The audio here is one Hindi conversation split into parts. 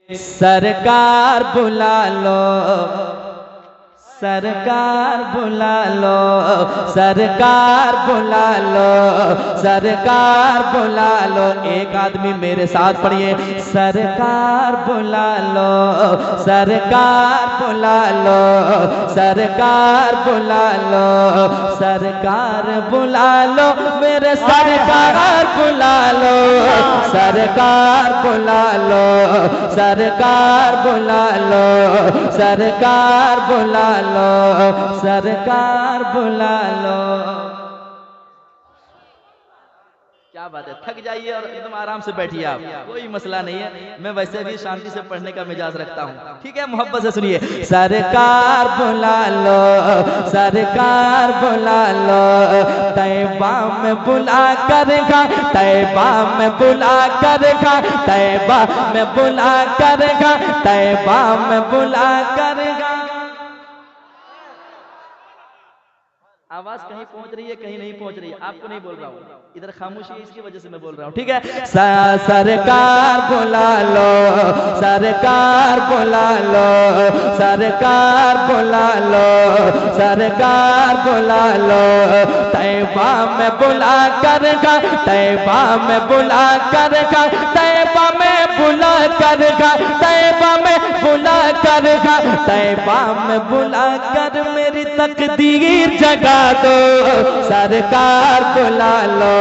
सरकार बुला लो, सरकार बुला लो, सरकार बुला लो, सरकार बुला लो। एक आदमी मेरे साथ पढ़िए, सरकार बुला लो, सरकार बुला लो, सरकार बुला लो, सरकार बुला लो, मेरे सरकार बुला लो, सरकार बुला लो, सरकार बुला लो, सरकार बुला लो, सरकार बुला लो। क्या बात है, थक जाइए और एकदम आराम से बैठिए आप, कोई मसला नहीं है। मैं वैसे भी शांति से पढ़ने का मिजाज रखता हूँ, ठीक है। मोहब्बत से सुनिए, सरकार बुला लो, सरकार बुला लो, तैबा में बुला कर खा, तैबा में बुला कर खा, तैबा में बुला कर खा, तैबा में बुला कर खा। आवाज कहीं पहुंच रही है, कहीं नहीं पहुंच रही है, आपको नहीं बोल रहा हूँ, इधर खामोशी है, इसकी वजह से मैं बोल रहा हूँ, ठीक है। सरकार बुला लो, सरकार बुला लो, सरकार बुला लो, सरकार बुला लो, तैबा में बुला कर खा, तैबा में बुला कर खा, तैबा में बुला कर खा, तैबा में बुला कर खा, तैबा में बुला कर मेरी तकदीर जगा दो। सरकार बुला लो,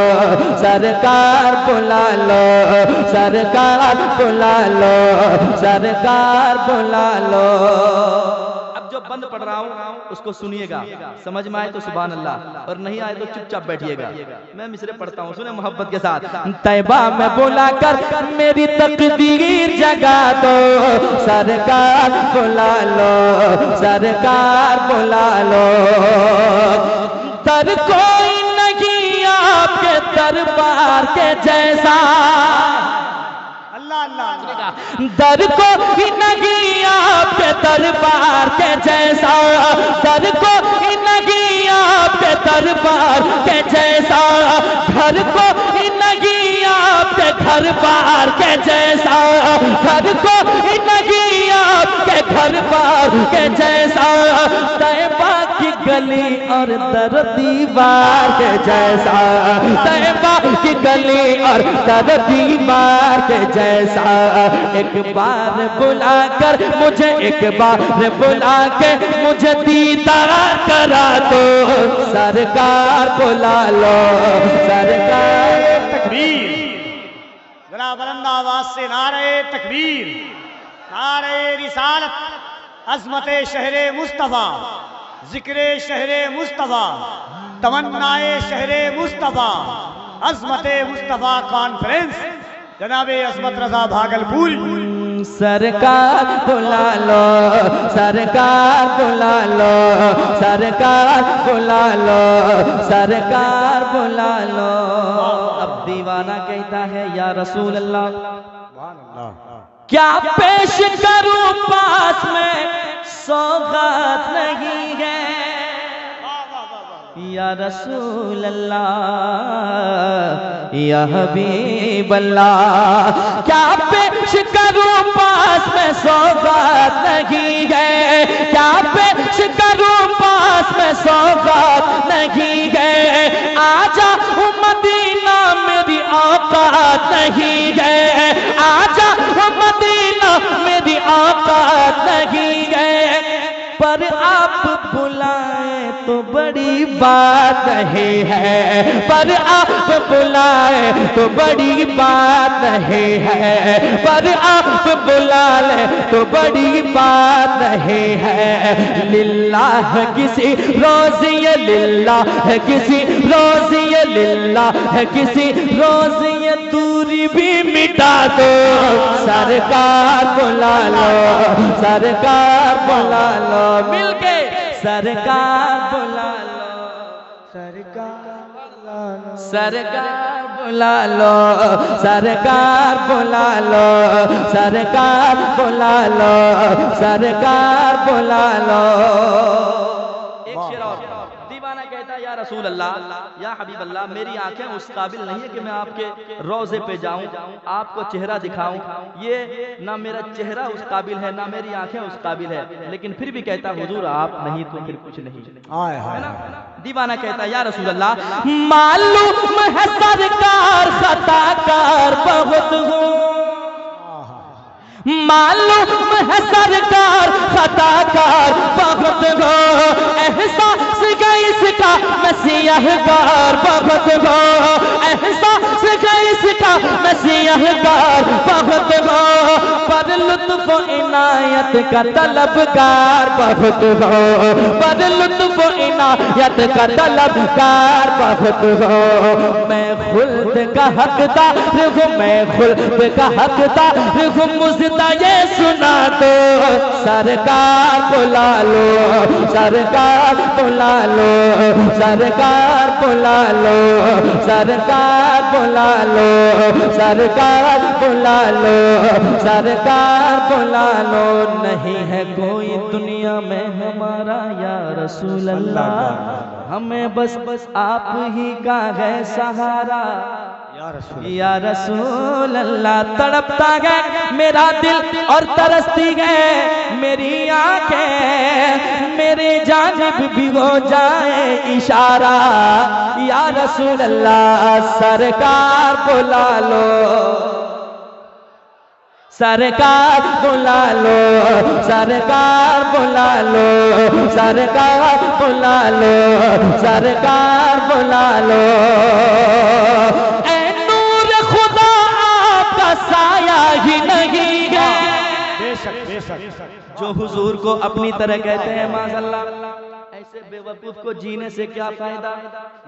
सरकार बुला लो, सरकार बुला लो, सरकार बुला लो। अब जो बंद पढ़ रहा हूँ उसको सुनिएगा, समझ में आए तो सुभान अल्लाह, और नहीं आए तो चुपचाप बैठिएगा। मैं मिसरे पढ़ता हूँ, सुने मोहब्बत के साथ। तैबा में बुला कर मेरी तकदीर जगा दो, सरकार बुला लो, सरकार बुला लो। दर कोई नहीं आपके दरबार के जैसा, अल्लाह अल्लाह, दर कोई नहीं आपके दरबार के जैसा, दर कोई नहीं आपके दरबार के जैसा, घर को नहीं आपके घर बार के जैसा, घर को नहीं आपके घर बार के जैसा, तैबा की गली और दर दीवार के जैसा, तैबा की गली और दर दीवार के जैसा। एक बार बुला कर मुझे, एक बार बुला के मुझे दीदार करा दो, सरकार बुला लो, सरकार। तकबीर, जरा बुलंद आवाज से नारे तकबीर, नारे रिसालत, अज़मते शहरे मुस्तफा, जिक्रे शहरे मुस्तफा, तमन्नाए शहरे मुस्तफा, अज़मते मुस्तफा कॉन्फ्रेंस, जनाबे अज़मत रजा भागलपुर। सरकार बुला लो, सरकार बुला लो, सरकार बुला लो, सरकार बुला लो। अब दीवाना कहता है, या रसूल अल्लाह, क्या पेश करूं पास में सौगात नहीं है, या रसूल अल्लाह, या हबीब अल्लाह। क्या पेश करूं पास में सौगात नहीं है, क्या पेश करूं पास में सौगात नहीं है, आजा मदीना मेरी औकात नहीं है, आजा मदीना मेरी औकात नहीं है, पर आप बुलाए तो बड़ी बात नहीं है, पर आप बुलाए तो बड़ी बात नहीं है, पर आप बुला ले तो बड़ी बात नहीं है। लिल्लाह किसी रोज़ ये, लिल्लाह किसी रोज़ ये, लिल्लाह किसी रोज़ ये दूरी भी मिटा दो, सरकार बुला लो, सरकार बुला लो, मिलके सरकार बुला लो, सरकार बुला लो, सरकार बुला लो, सरकार बुला लो, सरकार बुला लो, सरकार बुला लो। एक शेर और, दीवाना कहता है, या रसूल अल्लाह, या हबीब अल्लाह, मेरी आंखें उस काबिल नहीं है कि मैं आपके रोज़े पे जाऊं, आपको चेहरा दिखाऊं, ये ना मेरा चेहरा उस काबिल है, ना मेरी आंखें उस काबिल है, लेकिन फिर भी कहता हुजूर आप नहीं तो फिर कुछ नहीं, है ना। दीवाना कहता या रसूल अल्लाह, मालूम है सरकार खताकार बहुत हूँ, मालूम है सरकार खताकार बहुत हो, एहसास का इसका मसीहगार बहुत हो, एहसास का इसका मसीहगार बहुत हो, पर लुत्फ इनायत का तलबगार बहुत हो, पर लुत्फ इनायत का तलबगार बहुत हो। मैं खुल्द का हकदार हूँ, मैं खुल्द का हकदार हूँ, मुझे ये सुना दो सरकार बुला लो, सरकार बुला लो, सरकार बुला लो, सरकार बुला लो, सरकार बुला लो, सरकार बुला लो। नहीं है कोई दुनिया में हमारा या रसूल अल्लाह, हमें बस बस आप ही का है सहारा या रसूल अल्लाह। तड़पता है मेरा दिल और तरसती है मेरी आंखें, मेरे जानिब भी हो जाए इशारा या रसूल अल्लाह, सरकार बुला लो, सरकार बुला लो, सरकार बुला लो, सरकार बुला लो, सरकार बुला लो। साया ही नहीं है, बेशक बेशक, जो हुजूर को अपनी तरह कहते हैं माज़अल्लाह, ऐसे बेवकूफ को जीने से क्या फायदा,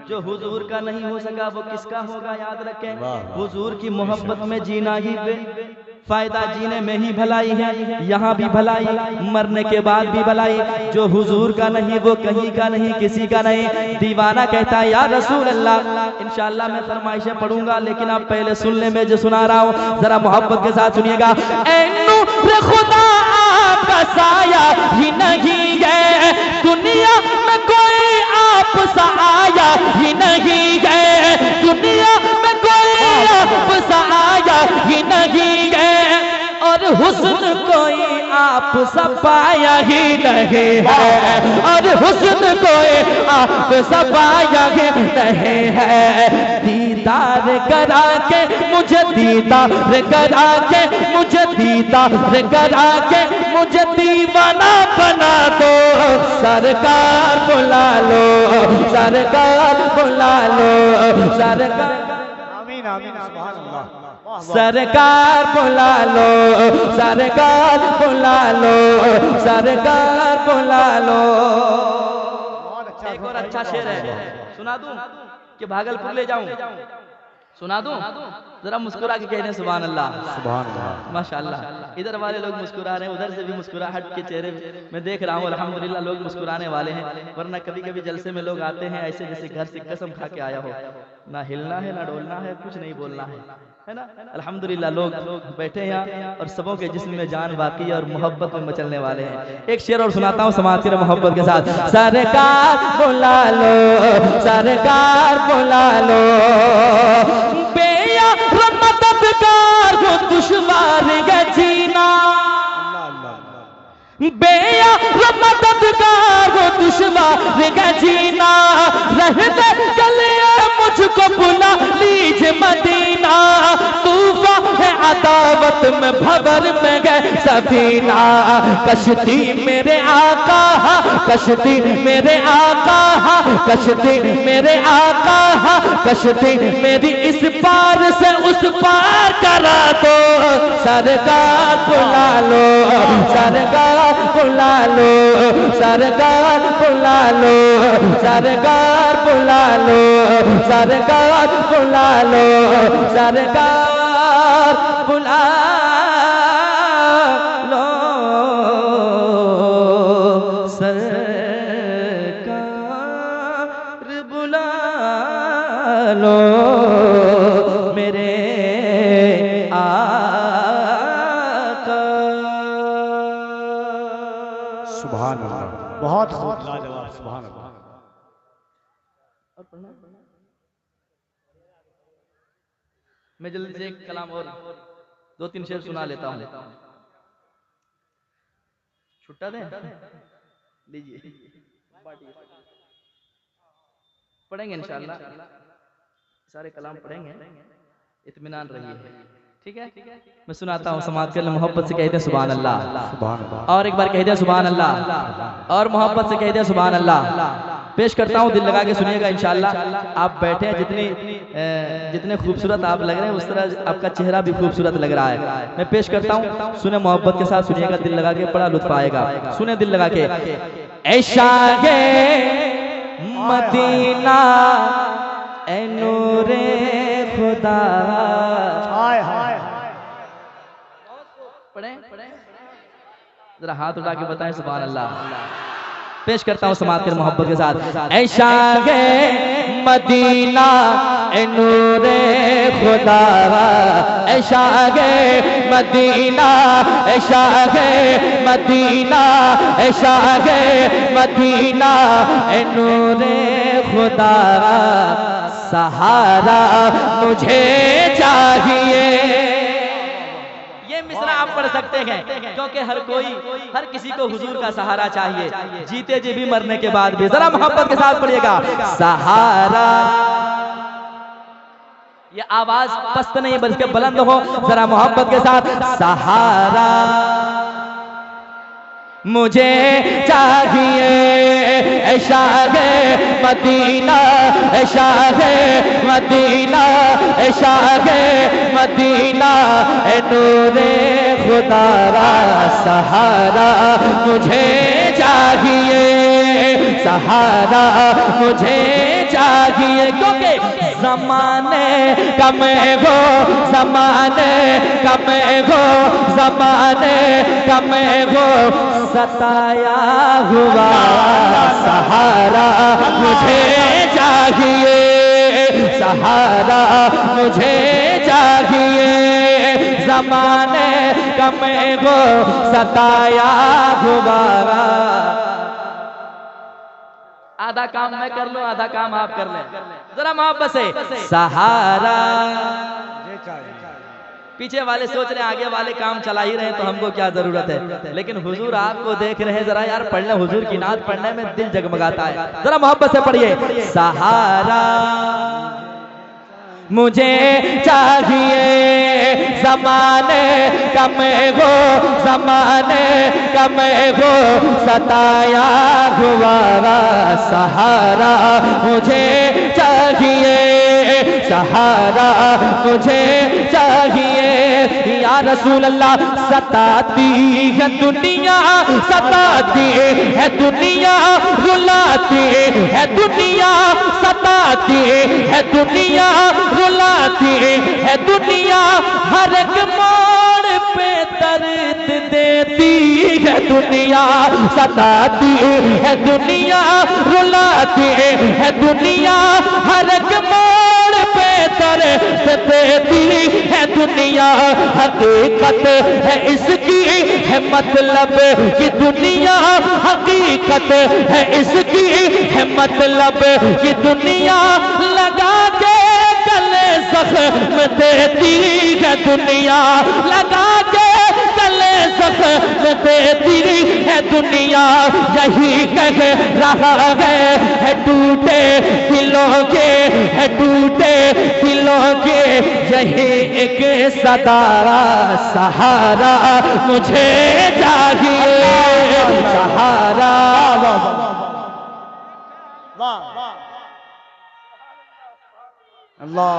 जो हुजूर का नहीं हो सका वो किसका होगा। याद रखें, हुजूर की मोहब्बत में जीना ही फायदा, जीने में ही भलाई है, यहाँ भी भलाई, मरने के बाद भी भलाई। जो हुजूर का नहीं वो कहीं का नहीं, किसी का नहीं। दीवाना कहता है या रसूल अल्लाह, इंशाअल्लाह मैं फरमाइशें पढ़ूंगा, लेकिन आप पहले सुन ले, मैं जो सुना रहा हूँ जरा मोहब्बत के साथ सुनिएगा। ऐ नूर खुदा आपका साया ही नहीं है, दुनिया में कोई आप सा आया ही नहीं है, दुनिया में कोई आप सा आया ही नहीं है, और हुस्न कोई आप सा पाया ही नहीं है, और हुस्न कोई आप सा पाया ही नहीं है। दीदार करा के मुझे, दीदार करा के मुझे, दीदार करा के मुझे दीवाना बना दो, सरकार बुला लो, सरकार बुला लो, सरकार, आमीन आमीन, सुभान अल्लाह, सरकार बुला लो, सरकार बुला लो, सरकार बुला लो। एक और अच्छा शेर है, सुना दूं कि भागलपुर ले जाऊं, सुना दूं, जरा मुस्कुरा के कहने सुभान अल्लाह, सुभान अल्लाह, माशाअल्लाह। इधर वाले लोग मुस्कुरा रहे हैं, उधर से भी मुस्कुराहट के चेहरे में देख रहा हूँ, अल्हम्दुलिल्लाह लोग मुस्कुराने वाले हैं, वरना कभी कभी जलसे में लोग आते हैं ऐसे जैसे घर से कसम खा के आया हो, ना हिलना है ना डोलना है, कुछ नहीं बोलना है ना। अल्हम्दुलिल्लाह लोग बैठे हैं यहाँ और सबों के जिस्म में जान बाकी और मोहब्बत में मचलने वाले हैं। एक शेर और सुनाता हूँ समाज के मोहब्बत के साथ। सरकार बुला लो, सरकार बुला लो, बेया मददगार हो दुश्वार है जीना, बेया मददगार हो दुश्वार है जीना, रहते गलिया मुझको बुला लीजिए मदीना, तूफा है अदावत में भवर में गए सफीना, कश्ती मेरे आका, कश्ती मेरे आका, कश्ती मेरे आका, कश्ती मेरी इस पार से उस पार करा दो, सरकार बुला लो, सरकार बुला लो, सरकार बुला लो, सरकार बुला लो, सरकार बुला लो, सरकार बुला लो, सरकार बुला लो, मेरे आका। सुभान अल्लाह, बहुत खूब, लाजवाब, सुभान अल्लाह। और पढ़ना मैं जल्दी से एक कलाम और 2-3 शेर सुना लेता हूँ। छुट्टा दें लीजिए, पढ़ेंगे इंशाअल्लाह, सारे कलाम पढ़ेंगे, इत्मीनान रहिए, ठीक है। मैं सुनाता हूँ, समाज के लिए मोहब्बत से कहते हैं सुभान अल्लाह, और एक बार कहते हैं सुभान अल्लाह, और मोहब्बत से कहते हैं सुभान अल्लाह। पेश करता हूँ, दिल लगा के सुनिएगा इंशाअल्लाह। आप बैठे हैं, जितने खूबसूरत आप लग रहे हैं उस तरह आपका चेहरा भी खूबसूरत लग रहा है। मैं पेश करता हूँ, सुने मोहब्बत के साथ सुनिएगा, दिल लगा के, बड़ा लुत्फ आएगा। सुने दिल लगा के। ऐशागे मदीना ए नूरे खुदा, हाय हाय पढ़े जरा हाथ उठा के बताएं सुभान अल्लाह। पेश करता हूँ समाज के मोहब्बत के साथ। ऐशा गे मदीना ए नूरे खुदा, ऐशा गे मदीना, ऐशा गे मदीना, ऐशा गे मदीना ए नूरे खुदा, सहारा मुझे चाहिए। मिसरा आप पढ़ सकते हैं, क्योंकि हर किसी को हुजूर का सहारा चाहिए, जीते जी भी मरने के बाद भी। जरा मोहब्बत के साथ पढ़िएगा, सहारा। ये आवाज पस्त नहीं बल्कि बुलंद हो, जरा मोहब्बत के साथ। सहारा मुझे चाहिए, ऐशा गे मदीना, ऐशा गे मदीना, ऐशा गे मदीना ए नूरे खुदा, सहारा मुझे चाहिए, सहारा मुझे चाहिए। क्योंकि ज़माने का मैं वो, ज़माने का मैं वो, ज़माने का मैं वो सताया हुआ, सहारा मुझे चाहिए, सहारा मुझे चाहिए। ज़माने का मैं वो सताया हुआ। आधा काम मैं कर लूं, आधा काम आप कर लें, जरा मोहब्बत से। सहारा पीछे वाले सोच रहे हैं आगे वाले काम चला ही रहे हैं तो हमको क्या जरूरत है, लेकिन हुजूर आपको देख रहे हैं। जरा यार पढ़ने, हुजूर की नात पढ़ने में दिल जगमगाता है। जरा मोहब्बत से पढ़िए, सहारा मुझे चाहिए, ज़माने का मैं वो, ज़माने का मैं वो सताया हुआ, सहारा मुझे चाहिए, सहारा मुझे चाहिए। या रसूल अल्लाह, सताती है दुनिया, सताती है दुनिया, रुलाती है दुनिया, सताती है दुनिया, रुलाती है दुनिया, हर एक मोड़ पे दर्द देती है दुनिया, सताती है दुनिया, रुलाती है दुनिया, हर एक मोड़ पे दर्द देती है दुनिया। हकीकत है इसकी है मतलब कि दुनिया, हकीकत है इसकी है मतलब कि दुनिया, लगा के गले जख्म देती है दुनिया, लगा के गले जख्म देती है दुनिया। यही कह रहा है टूटे दिलों के, है टूटे दिलों के, यही एक सदारा, सहारा मुझे चाहिए, सहारा। अल्लाह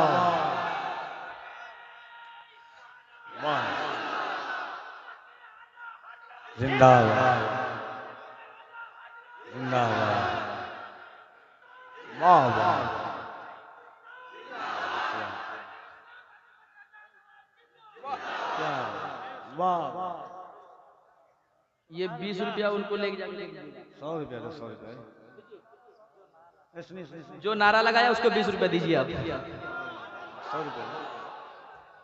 जिंदाबाद, जिंदाबाद, वाह वाह, वाह। ये 20 रुपया उनको लेके जाके 100 रुपया, 100 रुपया जो नारा लगाया उसको 20 रुपया दीजिए आप। 100 रुपया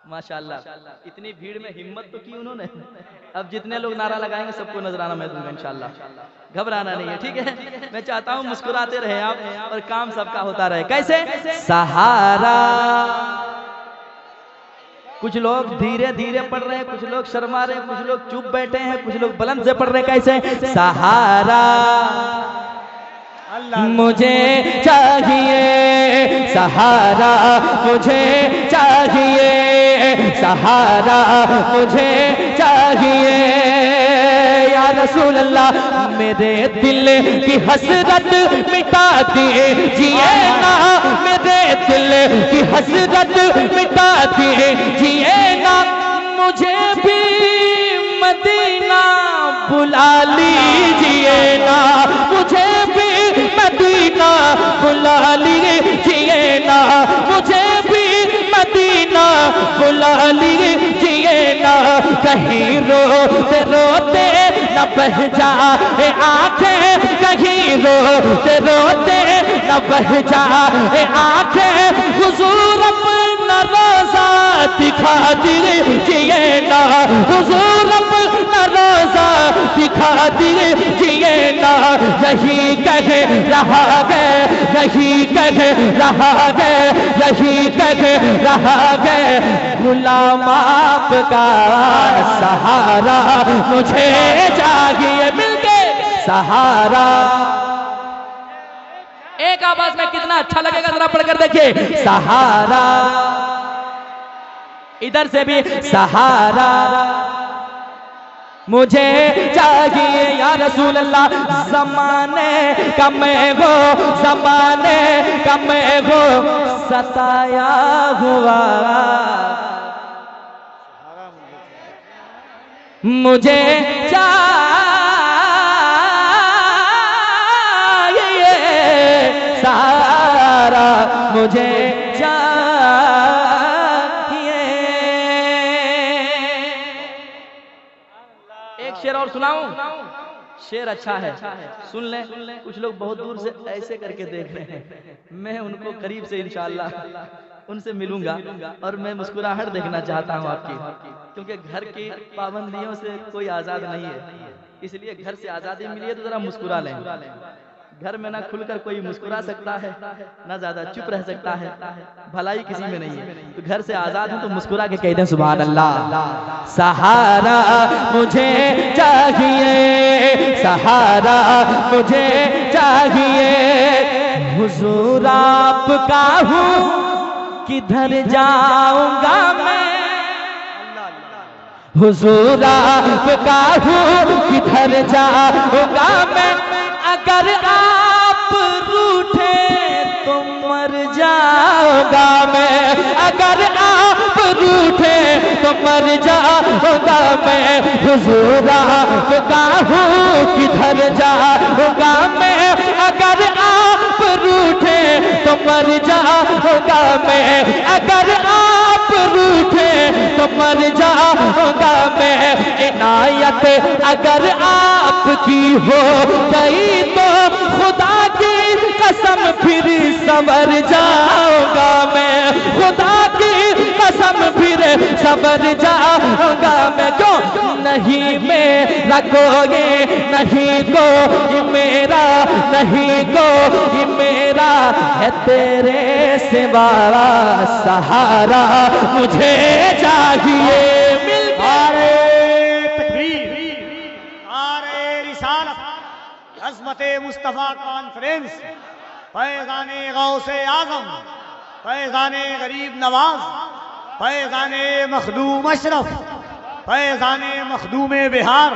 माशाल्लाह इतनी भीड़ में हिम्मत तो की उन्होंने। अब जितने लोग नारा लगाएंगे सबको नजराना मैं दूंगा इंशाल्लाह, घबराना नहीं है, ठीक है। मैं चाहता हूँ मुस्कुराते रहे आप और काम सबका होता रहे। कैसे? सहारा। कुछ लोग धीरे धीरे पढ़ रहे हैं, कुछ लोग शर्मा रहे हैं, कुछ लोग चुप बैठे हैं, कुछ लोग बुलंद से पढ़ रहे हैं। कैसे? सहारा मुझे चाहिए, सहारा मुझे चाहिए, सहारा मुझे चाहिए या रसूल अल्लाह। मेरे दिल की हसरत मिटा दीजिए ना, मेरे दिल की हसरत मिटा दीजिए ना, मुझे भी मदीना बुला लीजिए ना, मुझे भी मदीना बुला लीजिए ना, मुझे भी मदीना बुला लीजिए ना। कहीं रोते रोते न बह जाए आंखें, कहीं रोते रोते न बह जाए आंखें, हुजूर अपना रोज़ा दिखा दीजिए ना, हुजूर अपना रोज़ा दिखा दीजिए ना। यही कह रहा है, यही कह रहा है, यही कह रहा है, गुलाम आपका सहारा मुझे चाहिए। मिलके सहारा, एक आवाज में कितना अच्छा लगेगा जरा पढ़कर देखिए। सहारा, इधर से भी सहारा मुझे चाहिए या रसूल अल्लाह। ज़माने का मैं वो, ज़माने का मैं वो सताया हुआ, मुझे चाहिए सहारा, मुझे शेर और सुनाऊं? शेर अच्छा है, सुन ले। कुछ लोग बहुत दूर से ऐसे करके देख रहे हैं, मैं उनको करीब से इंशाअल्लाह उनसे मिलूंगा और मैं मुस्कुराहट देखना चाहता हूं आपकी, क्योंकि घर की पाबंदियों से कोई आजाद नहीं है, इसलिए घर से आजादी मिली है तो जरा मुस्कुरा लें। घर में ना खुलकर कोई मुस्कुरा सकता है, ना ज्यादा चुप रह सकता है, भलाई किसी में नहीं है। तो घर से आजाद है तो मुस्कुरा के कह दें सुभान अल्लाह। सहारा मुझे चाहिए, सहारा मुझे चाहिए, हुजूर आपका हूँ किधर जाऊंगा मैं, हुजूर आपका हूँ किधर जाऊंगा मैं, अगर आप रूठे तो मर जाऊंगा मैं, अगर आप रूठे तो मर जाऊंगा मैं, हुजूर आपका हूँ किधर जाऊंगा मैं, अगर आप रूठे तो मर जाऊंगा मैं, अगर आप रूठे तो मर जाऊंगा मैं। इनायत अगर आपकी हो गई तो खुदा की कसम फिर संवर जाऊंगा मैं, खुदा की कसम फिर संवर जाऊंगा मैं। क्यों नहीं मेरा कोई, नहीं कोई मेरा, नहीं कोई मेरा है तेरे सिवा, सहारा मुझे चाहिए। अज़मते मुस्तफ़ा कॉन्फ्रेंस, फैज़ाने गौसे आज़म, फैज़ाने गरीब नवाज, फैज़ाने मखदूम अशरफ, फैज़ाने मखदूम बिहार,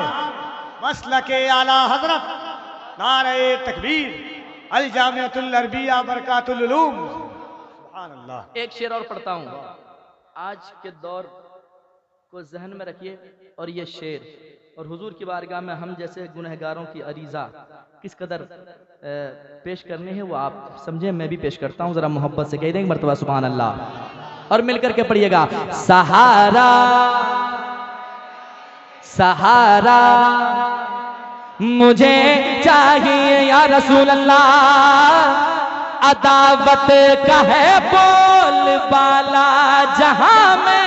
मसलके आला हजरत, नारे तकबीर, अल जामिअतुल अरबिया बरकातुल उलूम। सुभान अल्लाह। एक शेर और पढ़ता हूँ, आज के दौर को जहन में रखिए और ये शेर, और हुजूर की बारगाह में हम जैसे गुनहगारों की अरीज़ा किस कदर पेश करने हैं वो आप समझे, मैं भी पेश करता हूँ, जरा मोहब्बत से कह देंगे मर्तबा सुभान अल्लाह और मिलकर के पढ़िएगा। सहारा, सहारा मुझे चाहिए या रसूल अल्लाह, अदावत का है बोल बाला जहां में,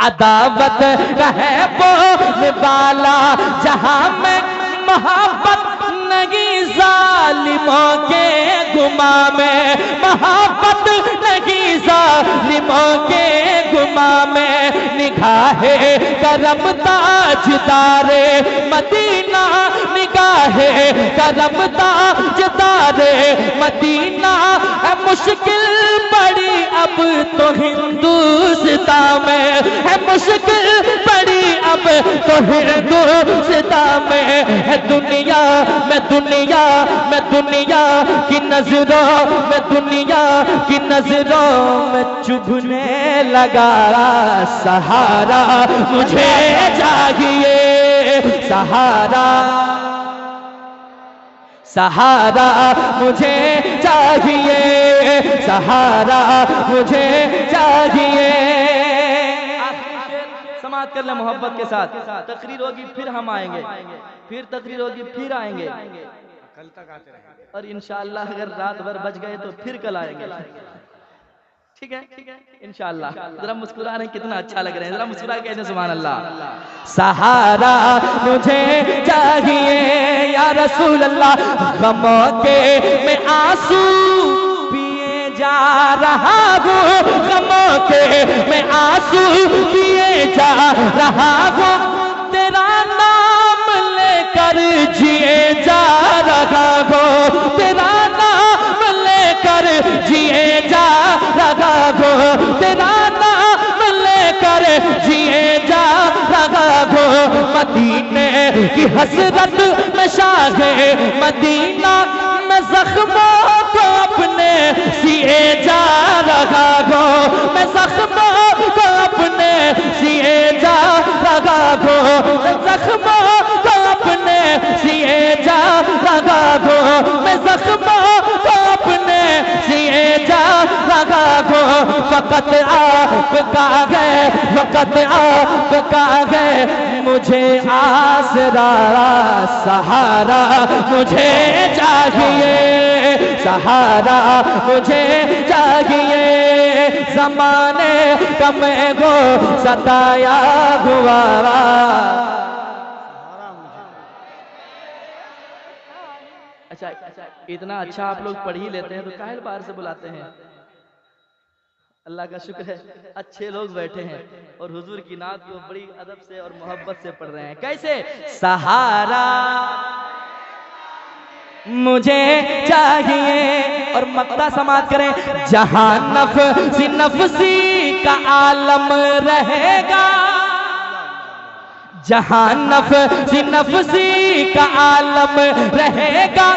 अदावत रहे बोल वाला जहां में मोहब्बत नहीं जालिमों के गुमा में, मोहब्बत नहीं जालिमों के गुमा में। निगाहे करम ताजदारे मदीना, निगाहे करम ताजदारे मदीना है मुश्किल बड़ी अब तो हिंदुस्तान में, है मुश्किल बड़ी अब तो हिंदुस्तान में। है दुनिया में दुनिया में दुनिया की नजरों में, दुनिया की नजरों में चुभने लगा सहारा मुझे चाहिए, सहारा सहारा मुझे चाहिए, सहारा मुझे चाहिए। समाप्त कर ले मोहब्बत के साथ। तकरीर होगी फिर हम आएंगे, फिर तकरीर होगी फिर आएंगे, कल तक आते रहेंगे और इंशाअल्लाह अगर रात भर बच गए तो फिर कल आएंगे। ठीक है इंशाअल्लाह। जरा मुस्कुरा रहे, कितना अच्छा लग रहा है, जरा मुस्कुरा के कहते सुभान अल्लाह। सहारा मुझे चाहिए या रसूल अल्लाह, गमों के मैं आंसू पिए जा रहा हूँ, गमों के मैं आंसू पिए जा रहा हूँ। तेरा नाम लेकर जिए जा रहा हूँ, तेरा नाम लेकर जिए जा रहा हूँ, तेरा नाम लेकर जिए जा रहा हूँ। मदीने की हसरत में शाहे मदीना में जख्मों को अपने सिए जा रहा हूँ, मैं जख्मों को अपने सिए जा रहा हूँ, जख्मों को अपने सिए जा रहा हूँ, मैं जख्मों को अपने सिए जा रहा हूँ। फकत आपका है, फकत आपका है मुझे आसरा, सहारा मुझे चाहिए, सहारा मुझे चाहिए। ज़माने का मैं को सताया हुआ, अच्छा इतना अच्छा आप लोग पढ़ ही लेते हैं तो काहे बाहर से बुलाते हैं। अल्लाह का शुक्र है अच्छे लोग बैठे हैं और हुजूर की नात को बड़ी अदब से और मोहब्बत से पढ़ रहे हैं। कैसे? सहारा मुझे चाहिए, और मक्ता समात करें, जहां नफ्सी नफ्सी का आलम रहेगा, जहां नफ्सी नफ्सी का आलम रहेगा,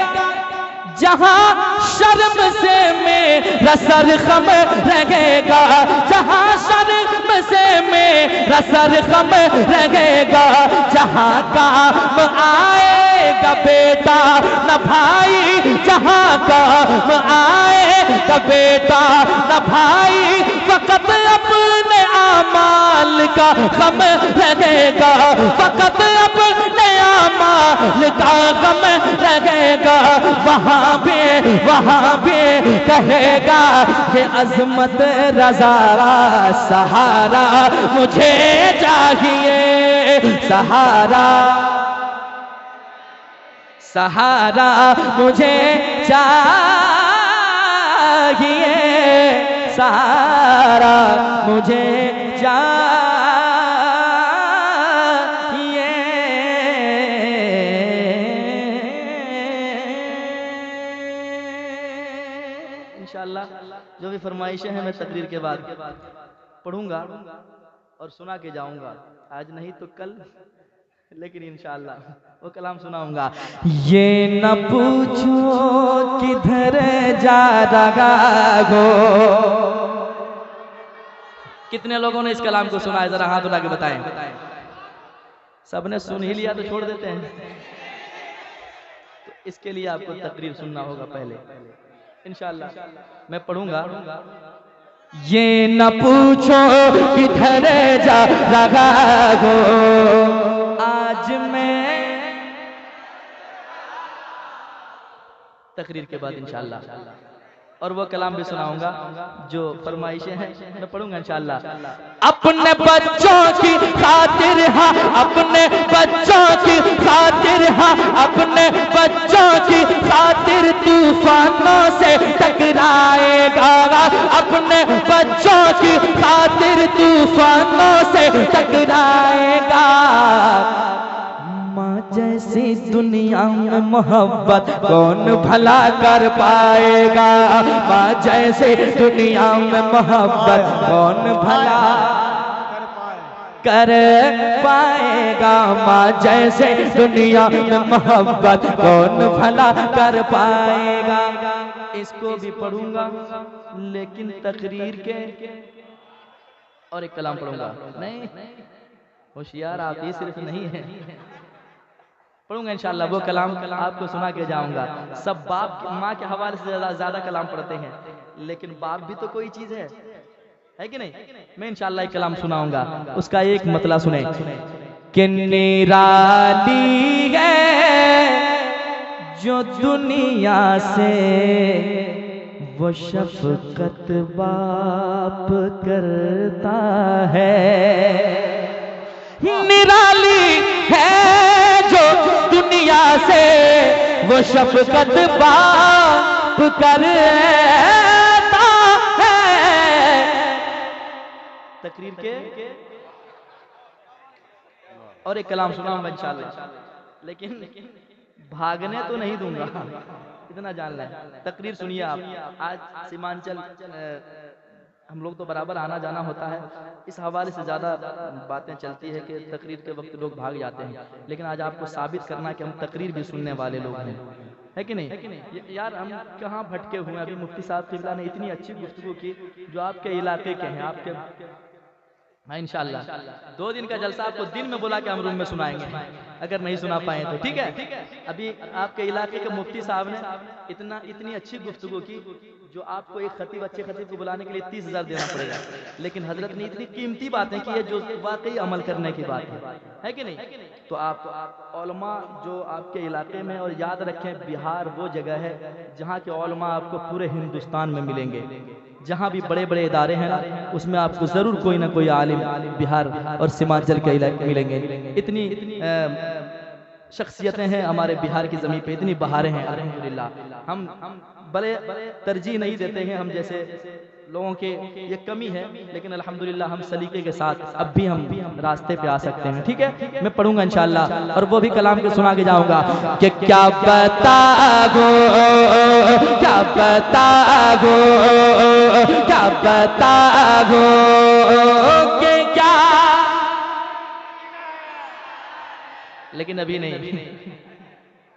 जहां शर्म से मेरा सर खम रहेगा, जहां शर्म से मेरा सर खम रहेगा, जहां काम आएगा बेटा न भाई, जहां काम आएगा बेटा न भाई, फकत अपने आमाल का गम रहेगा, फकत अपने आमाल का गम रहेगा। वहाँ भी कहेगा कि अजमत रज़ा, सहारा मुझे चाहिए, सहारा सहारा मुझे चाहिए, सहारा मुझे चाहिए। इंशाअल्लाह जो भी फरमाइशें हैं मैं तकरीर के बाद पढ़ूंगा और सुना के जाऊंगा, आज नहीं तो कल, लेकिन इंशाअल्लाह वो कलाम सुनाऊंगा। ये न पूछो किधर जा रहा हो, कितने लोगों ने इस कलाम को सुना है, जरा हाथ उठा के बताएं। सबने सुन ही लिया तो छोड़ देते हैं, तो इसके लिए आपको तकरीर सुनना होगा पहले। इंशाअल्लाह मैं पढ़ूंगा। ये न पूछो किधर जा रहा हो, आज मैं तकरीर के बाद इंशाअल्लाह, और वो कलाम भी सुनाऊंगा जो फरमाइशें हैं मैं पढ़ूंगा इंशाअल्लाह। अपने बच्चों की खातिर हाँ, अपने बच्चों की खातिर हाँ, अपने बच्चों की खातिर तूफानों से टकराएगा, अपने बच्चों की खातिर तूफानों से टकराएगा। माँ जैसी दुनिया में मोहब्बत कौन भला कर पाएगा, माँ जैसी दुनिया में मोहब्बत कौन भला कर पाएगा, माँ जैसे दुनिया में मोहब्बत कौन भला कर पाएगा। इसको भी पढ़ूंगा लेकिन तकरीर के और एक कलाम पढ़ूंगा। नहीं होशियार आप ये सिर्फ नहीं है, पढ़ूंगा इंशाअल्लाह वो कलाम आपको सुना के जाऊंगा। सब बाप माँ के हवाले से ज्यादा कलाम पढ़ते हैं, लेकिन बाप भी तो कोई चीज है कि नहीं। मैं इंशाअल्लाह एक कलाम सुनाऊंगा, उसका एक मतला सुने कि निराली है जो दुनिया से वो शफकत बाप करता है, निराली है जो दुनिया से वो शफकत बाप करता है। तकरीर के और एक कलाम सुनाऊंगा इंशाअल्लाह, लेकिन भागने तो नहीं दूंगा, इतना जान लें। तकरीर सुनिए आप। आज सीमांचल हम लोग तो बराबर आना जाना होता है, इस हवाले से ज़्यादा बातें चलती है कि तकरीर के वक्त लोग भाग जाते हैं, लेकिन आज आपको साबित करना कि हम तकरीर भी सुनने वाले लोग हैं, है कि नहीं। यार हम कहाँ भटके हुए हैं। अभी मुफ्ती साहब किबला ने इतनी अच्छी गुफ्तगू की जो आपके इलाके के हैं, आपके हाँ इंशाअल्लाह 2 दिन का जलसा आपको दिन में बोला कि हम रूम में सुनाएंगे, अगर नहीं सुना पाए तो ठीक है। अभी आपके इलाके के मुफ्ती साहब ने इतनी अच्छी गुफ्तगू की जो आपको एक खतीब अच्छे खतीब को बुलाने के लिए 30,000 देना पड़ेगा, लेकिन हजरत ने इतनी कीमती बातें की है जो वाकई अमल करने की बात है कि नहीं। तो आप उलमा जो आपके इलाके में, और याद रखें बिहार वो जगह है जहाँ के उलमा आपको पूरे हिंदुस्तान में मिलेंगे। जहाँ भी बड़े बड़े इदारे हैं ना, उसमें आपको जरूर कोई ना कोई आलिम बिहार और सीमांचल के इलाके मिलेंगे। इतनी शख्सियतें हैं हमारे बिहार की ज़मीन पे, इतनी बहारें हैं अल्हम्दुलिल्लाह। हम बड़े तरजीह नहीं देते हैं, हम जैसे लोगों के ये कमी है, लेकिन अल्हम्दुलिल्लाह हम सलीके के साथ अब भी हम रास्ते पे आ सकते हैं। ठीक है, मैं पढ़ूंगा इंशाअल्लाह और वो भी कलाम के सुना के जाऊंगा कि क्या बताओ, क्या बताओ, क्या बताओ कि क्या, लेकिन अभी नहीं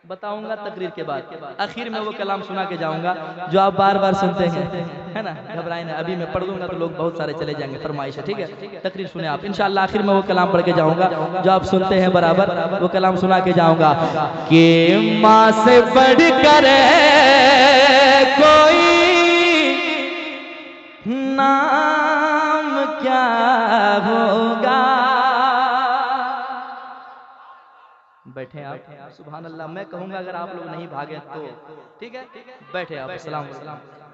बताऊंगा तकरीर के बाद। आखिर में वो कलाम सुना के जाऊंगा जो आप बार बार सुनते हैं, है ना। घबराए ना, अभी मैं पढ़ दूंगा तो लोग बहुत सारे चले जाएंगे, फरमाइश है। ठीक है, तकरीर सुने आप इंशाअल्लाह। आखिर में वो कलाम पढ़ के जाऊंगा जो आप सुनते हैं बराबर, वो कलाम सुना के जाऊंगा कि माँ से बढ़कर कोई नाम क्या होगा। बैठे आप, सुभान अल्लाह। मैं कहूंगा अगर आप लोग नहीं भागे तो ठीक है, बैठे आप। अस्सलाम वालेकुम।